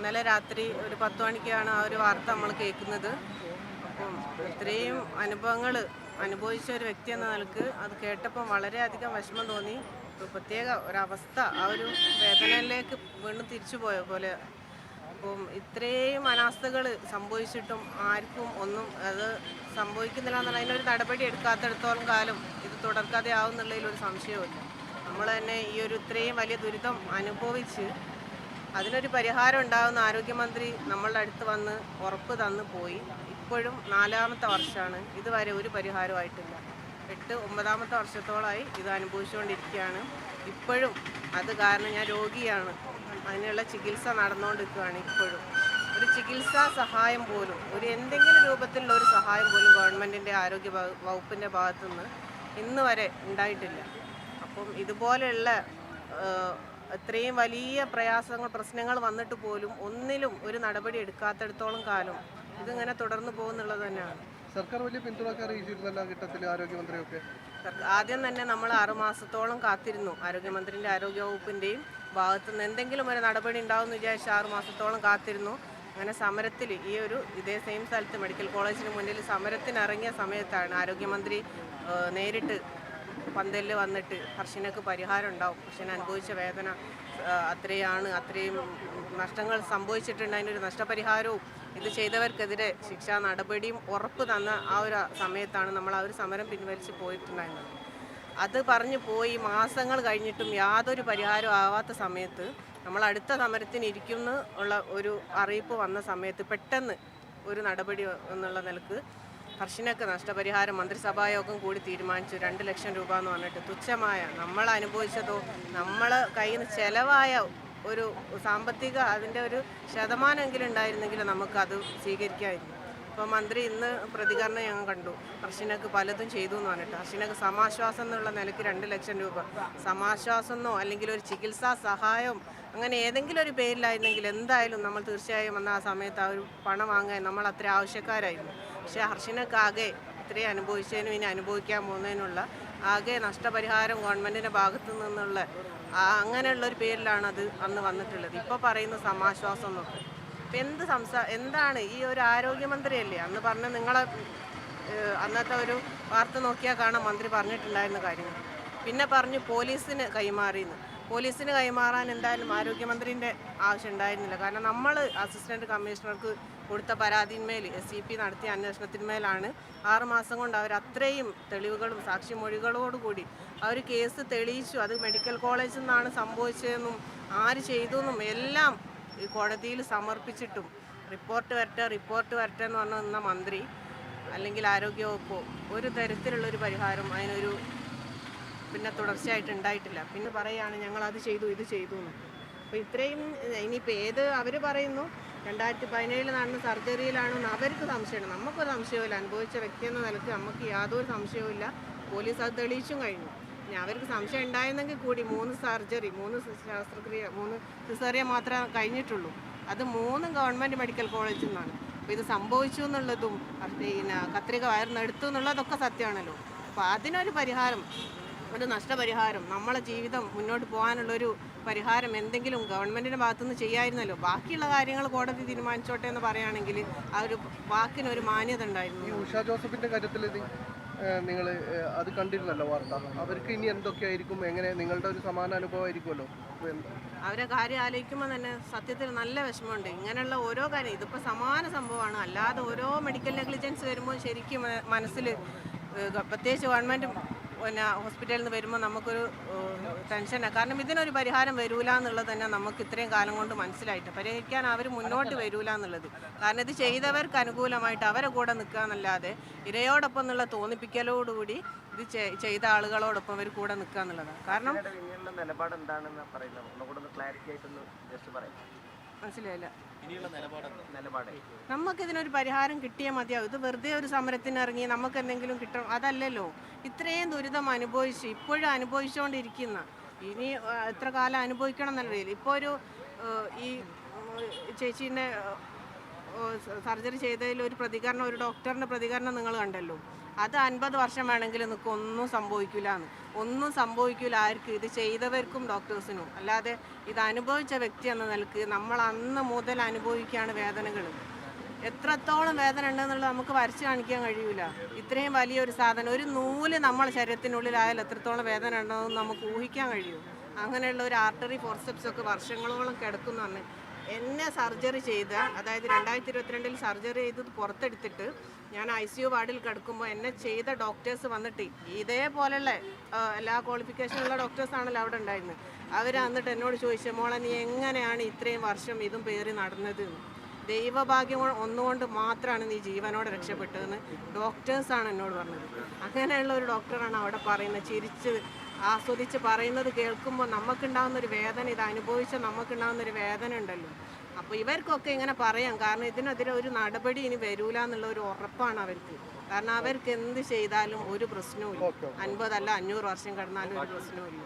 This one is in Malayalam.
ഇന്നലെ രാത്രി ഒരു 10 മണിക്കാണ് ആ ഒരു വാർത്ത നമ്മൾ കേൾക്കുന്നത്. അപ്പം ഇത്രയും അനുഭവങ്ങൾ അനുഭവിച്ച ഒരു വ്യക്തി എന്ന നിലക്ക് അത് കേട്ടപ്പം വളരെയധികം വിഷമം തോന്നി. പ്രത്യേക ഒരവസ്ഥ, ആ ഒരു വേദനയിലേക്ക് വീണ്ടും തിരിച്ചു പോയ പോലെ. അപ്പം ഇത്രയും അനാസ്ഥകൾ സംഭവിച്ചിട്ടും ആർക്കും ഒന്നും അത് സംഭവിക്കുന്നില്ല എന്നുള്ള അതിനൊരു നടപടി എടുക്കാത്തിടത്തോളം കാലം ഇത് തുടർക്കഥയാവും എന്നുള്ളതിലൊരു സംശയവുമില്ല. നമ്മൾ തന്നെ ഈ ഒരു ഇത്രയും വലിയ ദുരിതം അനുഭവിച്ച് അതിനൊരു പരിഹാരം ഉണ്ടാകുന്ന ആരോഗ്യമന്ത്രി നമ്മളുടെ അടുത്ത് വന്ന് ഉറപ്പ് തന്നു പോയി. ഇപ്പോഴും 4ാമത്തെ വർഷമാണ്, ഇതുവരെ ഒരു പരിഹാരമായിട്ടില്ല. 8-9ാമത്തെ വർഷത്തോളമായി ഇത് അനുഭവിച്ചുകൊണ്ടിരിക്കുകയാണ്. ഇപ്പോഴും അത് കാരണം ഞാൻ രോഗിയാണ്, അതിനുള്ള ചികിത്സ നടന്നുകൊണ്ടിരിക്കുകയാണ്. ഇപ്പോഴും ഒരു ചികിത്സാ സഹായം പോലും, ഒരു എന്തെങ്കിലും രൂപത്തിലുള്ള ഒരു സഹായം പോലും ഗവൺമെൻറ്റിൻ്റെ ആരോഗ്യ വകുപ്പിൻ്റെ ഭാഗത്തുനിന്ന് ഇന്ന് വരെ ഉണ്ടായിട്ടില്ല. അപ്പം ഇതുപോലെയുള്ള ഇത്രയും വലിയ പ്രശ്നങ്ങൾ വന്നിട്ട് പോലും ഒന്നിലും ഒരു നടപടി എടുക്കാത്തിടത്തോളം കാലം ഇതിങ്ങനെ തുടർന്നു പോകുന്നുള്ളത് തന്നെയാണ്. സർക്കാർ വലിയ പിന്തുണ അറിയിച്ചിരുന്നല്ലോ ഘട്ടത്തിൽ ആരോഗ്യമന്ത്രിയൊക്കെ. ആദ്യം തന്നെ നമ്മൾ 6 മാസത്തോളം കാത്തിരുന്നു. ആരോഗ്യമന്ത്രിൻ്റെ ആരോഗ്യവകുപ്പിൻ്റെയും ഭാഗത്തുനിന്ന് എന്തെങ്കിലും ഒരു നടപടി ഉണ്ടാവുമെന്ന് വിചാരിച്ച് 6 മാസത്തോളം കാത്തിരുന്നു. അങ്ങനെ സമരത്തിൽ ഇതേ സെയിം സ്ഥലത്ത് മെഡിക്കൽ കോളേജിന് മുന്നിൽ സമരത്തിനിറങ്ങിയ സമയത്താണ് ആരോഗ്യമന്ത്രി നേരിട്ട് പന്തലിൽ വന്നിട്ട് ഹർഷിനക്ക് പരിഹാരം ഉണ്ടാവും, ഹർഷിന് അനുഭവിച്ച വേദന അത്രയും നഷ്ടങ്ങൾ സംഭവിച്ചിട്ടുണ്ട്, അതിനൊരു നഷ്ടപരിഹാരവും ഇത് ചെയ്തവർക്കെതിരെ ശിക്ഷാ നടപടിയും ഉറപ്പ് തന്ന ആ ഒരു സമയത്താണ് നമ്മൾ ആ ഒരു സമരം പിൻവലിച്ച് പോയിട്ടുണ്ടായിരുന്നത്. അത് പറഞ്ഞു പോയി മാസങ്ങൾ കഴിഞ്ഞിട്ടും യാതൊരു പരിഹാരവും ആവാത്ത സമയത്ത് നമ്മൾ അടുത്ത സമരത്തിന് ഇരിക്കുന്നു ഉള്ള ഒരു അറിയിപ്പ് വന്ന സമയത്ത് പെട്ടെന്ന് ഒരു നടപടി എന്നുള്ള നിലക്ക് ഹർഷിനക്ക് നഷ്ടപരിഹാരം മന്ത്രിസഭായോഗം കൂടി തീരുമാനിച്ചു. 2 ലക്ഷം രൂപ എന്ന് പറഞ്ഞിട്ട് തുച്ഛമായ, നമ്മൾ അനുഭവിച്ചതോ നമ്മൾ കയ്യിൽ നിന്ന് ചിലവായ ഒരു സാമ്പത്തിക അതിൻ്റെ ഒരു ശതമാനമെങ്കിലും ഉണ്ടായിരുന്നെങ്കിൽ നമുക്കത് സ്വീകരിക്കാമായിരുന്നു. ഇപ്പോൾ മന്ത്രി ഇന്ന് പ്രതികരണം ഞങ്ങൾ കണ്ടു, ഹർഷിനക്ക് പലതും ചെയ്തു എന്ന് പറഞ്ഞിട്ട്. ഹർഷിനക്ക് സമാശ്വാസം എന്നുള്ള നിലയ്ക്ക് 2 ലക്ഷം രൂപ സമാശ്വാസമെന്നോ അല്ലെങ്കിൽ ഒരു ചികിത്സാ സഹായം അങ്ങനെ ഏതെങ്കിലും ഒരു പേരിലായിരുന്നെങ്കിൽ എന്തായാലും നമ്മൾ തീർച്ചയായും വന്ന ആ സമയത്ത് ആ ഒരു പണം വാങ്ങാൻ നമ്മൾ അത്ര ആവശ്യക്കാരായിരുന്നു. പക്ഷേ ഹർഷിനക്ക് ആകെ ഇത്രയും അനുഭവിച്ചതിനും ഇനി അനുഭവിക്കാൻ പോകുന്നതിനുള്ള ആകെ നഷ്ടപരിഹാരം ഗവൺമെൻറ്റിൻ്റെ ഭാഗത്തു നിന്നുള്ള അങ്ങനെയുള്ളൊരു പേരിലാണ് അത് അന്ന് വന്നിട്ടുള്ളത്. ഇപ്പോൾ പറയുന്ന സമാശ്വാസം എന്നൊക്കെ. ഇപ്പം എന്താണ് ഈ ഒരു ആരോഗ്യമന്ത്രിയല്ലേ അന്ന് പറഞ്ഞ, നിങ്ങളെ അന്നത്തെ ഒരു വാർത്ത നോക്കിയാൽ കാണാം മന്ത്രി പറഞ്ഞിട്ടുണ്ടായിരുന്ന കാര്യങ്ങൾ. പിന്നെ പറഞ്ഞു പോലീസിന് കൈമാറിയെന്ന്. പോലീസിന് കൈമാറാൻ എന്തായാലും ആരോഗ്യമന്ത്രിൻ്റെ ആവശ്യം ഉണ്ടായിരുന്നില്ല. കാരണം നമ്മൾ അസിസ്റ്റൻറ്റ് കമ്മീഷണർക്ക് കൊടുത്ത പരാതിന്മേൽ SCP നടത്തിയ അന്വേഷണത്തിന്മേലാണ് 6 മാസം കൊണ്ട് അവർ അത്രയും തെളിവുകളും സാക്ഷിമൊഴികളോടുകൂടി അവർ കേസ് തെളിയിച്ചു. അത് മെഡിക്കൽ കോളേജിൽ നിന്നാണ് സംഭവിച്ചതെന്നും ആര് ചെയ്തു എന്നും എല്ലാം ഈ കോടതിയിൽ സമർപ്പിച്ചിട്ടും റിപ്പോർട്ട് വരട്ടെ എന്ന് പറഞ്ഞു നിന്ന മന്ത്രി അല്ലെങ്കിൽ ആരോഗ്യവകുപ്പോ ഒരു തരത്തിലുള്ളൊരു പരിഹാരം അതിനൊരു പിന്നെ തുടർച്ചയായിട്ട് ഉണ്ടായിട്ടില്ല. പിന്നെ പറയുകയാണ് ഞങ്ങളത് ചെയ്തു ഇത് ചെയ്തു എന്ന്. അപ്പോൾ ഇത്രയും ഇനിയിപ്പോൾ അവർ പറയുന്നു 2017 നടന്ന സർജറിയിലാണെന്ന് അവർക്ക് സംശയമാണ്. നമുക്കൊരു സംശയമില്ല, അനുഭവിച്ച വ്യക്തി എന്ന നിലയ്ക്ക് നമുക്ക് യാതൊരു സംശയവുമില്ല. പോലീസ് അത് തെളിയിച്ചും കഴിഞ്ഞു. ഇനി അവർക്ക് സംശയം ഉണ്ടായിരുന്നെങ്കിൽ കൂടി 3 സർജറി 3 ശസ്ത്രക്രിയ 3 സിസേറിയൻ മാത്രമേ കഴിഞ്ഞിട്ടുള്ളൂ. അത് 3 ഗവൺമെൻറ് മെഡിക്കൽ കോളേജിൽ നിന്നാണ്. അപ്പോൾ ഇത് സംഭവിച്ചു എന്നുള്ളതും പിന്നെ കത്രിക വയറിനെടുത്തു എന്നുള്ളതൊക്കെ സത്യമാണല്ലോ. അപ്പോൾ അതിനൊരു പരിഹാരം, ഒരു നഷ്ടപരിഹാരം, നമ്മളെ ജീവിതം മുന്നോട്ട് പോകാനുള്ളൊരു പരിഹാരം എന്തെങ്കിലും ഗവൺമെൻറ്റിൻ്റെ ഭാഗത്തുനിന്ന് ചെയ്യാമായിരുന്നല്ലോ. ബാക്കിയുള്ള കാര്യങ്ങൾ കോടതി തീരുമാനിച്ചോട്ടെ എന്ന് പറയുകയാണെങ്കിൽ ആ ഒരു വാക്കിനൊരു മാന്യത ഉണ്ടായിരുന്നു. ഈ ഉഷ ജോസഫിൻ്റെ കാര്യത്തിൽ നിങ്ങൾ അത് കണ്ടിരുന്നല്ലോ വാർത്ത. അവർക്ക് ഇനി എന്തൊക്കെയായിരിക്കും, എങ്ങനെ നിങ്ങളുടെ ഒരു സമാന അനുഭവം ആയിരിക്കുമല്ലോ. അവരെ കാര്യം ആലോചിക്കുമ്പോൾ തന്നെ സത്യത്തിൽ നല്ല വിഷമമുണ്ട്. ഇങ്ങനെയുള്ള ഓരോ കാര്യം ഇതിപ്പോൾ സമാന സംഭവമാണ്. അല്ലാതെ ഓരോ മെഡിക്കൽ നെഗ്ലിജൻസ് വരുമ്പോൾ ശരിക്കും മനസ്സിൽ പ്രത്യേകിച്ച് ഗവൺമെൻറ് പിന്നെ ഹോസ്പിറ്റലിൽ നിന്ന് വരുമ്പോൾ നമുക്കൊരു ടെൻഷനാണ്. കാരണം ഇതിനൊരു പരിഹാരം വരൂല എന്നുള്ളത് തന്നെ നമുക്ക് ഇത്രയും കാലം കൊണ്ട് മനസ്സിലായിട്ട് പരിഹരിക്കാൻ അവർ മുന്നോട്ട് വരൂല എന്നുള്ളത്. കാരണം ഇത് ചെയ്തവർക്ക് അനുകൂലമായിട്ട് അവരെ കൂടെ നിൽക്കുക എന്നല്ലാതെ ഇരയോടൊപ്പം എന്നുള്ള തോന്നിപ്പിക്കലോടുകൂടി ഇത് ചെയ്ത ആളുകളോടൊപ്പം അവർ കൂടെ നിൽക്കുക എന്നുള്ളതാണ്. കാരണം നിലപാട് എന്താണെന്ന് പറയുന്നത് ക്ലാരിറ്റി ആയിട്ടൊന്ന് ജസ്റ്റ് പറയാം. മനസ്സിലായില്ല. നിലപാട് നമുക്കിതിനൊരു പരിഹാരം കിട്ടിയാൽ മതിയാവും. ഇത് വെറുതെ ഒരു സമരത്തിന് ഇറങ്ങി നമുക്ക് എന്തെങ്കിലും കിട്ടണം അതല്ലല്ലോ. ഇത്രയും ദുരിതം അനുഭവിച്ച് ഇപ്പോഴും അനുഭവിച്ചുകൊണ്ടിരിക്കുന്ന, ഇനി എത്ര കാലം അനുഭവിക്കണം എന്നുള്ള രീതിയിൽ ഇപ്പോൾ ഈ ചേച്ചീൻ്റെ സർജറി ചെയ്തതിൽ ഒരു പ്രതികരണം, ഒരു ഡോക്ടറിൻ്റെ പ്രതികരണം നിങ്ങൾ കണ്ടല്ലോ. അത് 50 വർഷം വേണമെങ്കിൽ നിങ്ങൾക്ക് ഒന്നും സംഭവിക്കില്ല എന്ന്. ഒന്നും സംഭവിക്കില്ല ആർക്കും, ഇത് ചെയ്തവർക്കും ഡോക്ടേഴ്സിനും. അല്ലാതെ ഇത് അനുഭവിച്ച വ്യക്തി എന്ന നിലക്ക് നമ്മൾ അന്ന് മുതൽ അനുഭവിക്കുകയാണ് വേദനകൾ. എത്രത്തോളം വേദന ഉണ്ടെന്നുള്ളത് നമുക്ക് വരച്ച് കാണിക്കാൻ കഴിയൂല. ഇത്രയും വലിയൊരു സാധനം, ഒരു നൂല് നമ്മളെ ശരീരത്തിനുള്ളിലായാലും എത്രത്തോളം വേദന ഉണ്ടെന്ന് നമുക്ക് ഊഹിക്കാൻ കഴിയും. അങ്ങനെയുള്ള ഒരു ആർട്ടറി ഫോർസെപ്സ് ഒക്കെ വർഷങ്ങളോളം കിടക്കുന്നതാണ്. എന്നെ സർജറി ചെയ്ത, അതായത് 2022 സർജറി ചെയ്ത് പുറത്തെടുത്തിട്ട് ഞാൻ ICU വാർഡിൽ കിടക്കുമ്പോൾ എന്നെ ചെയ്ത ഡോക്ടേഴ്സ് വന്നിട്ട്, ഇതേപോലെയുള്ള എല്ലാ ക്വാളിഫിക്കേഷനുള്ള ഡോക്ടേഴ്സാണല്ലോ അവിടെ ഉണ്ടായിരുന്നത്. അവർ വന്നിട്ട് എന്നോട് ചോദിച്ചു, മോളെ നീ എങ്ങനെയാണ് ഇത്രയും വർഷം ഇതും പേറി നടന്നത്? ദൈവഭാഗ്യം ഒന്നുകൊണ്ട് മാത്രമാണ് നീ ജീവനോടെ രക്ഷപ്പെട്ടതെന്ന് ഡോക്ടേഴ്സാണ് എന്നോട് പറഞ്ഞത്. അങ്ങനെയുള്ള ഒരു ഡോക്ടറാണ് അവിടെ പറയുന്നത്, ചിരിച്ച് ആസ്വദിച്ച് പറയുന്നത് കേൾക്കുമ്പോൾ നമുക്കുണ്ടാകുന്നൊരു വേദന, ഇത് അനുഭവിച്ച നമുക്കുണ്ടാകുന്നൊരു വേദന ഉണ്ടല്ലോ. അപ്പോൾ ഇവർക്കൊക്കെ ഇങ്ങനെ പറയാം, കാരണം ഇതിനെതിരെ ഒരു നടപടി ഇനി വരൂല എന്നുള്ള ഒരു ഉറപ്പാണ് അവർക്ക്. കാരണം അവർക്ക് എന്ത് ചെയ്താലും ഒരു പ്രശ്നവും ഇല്ല. 50 അല്ല 500 വർഷം കിടന്നാലും ഒരു പ്രശ്നവും ഇല്ല.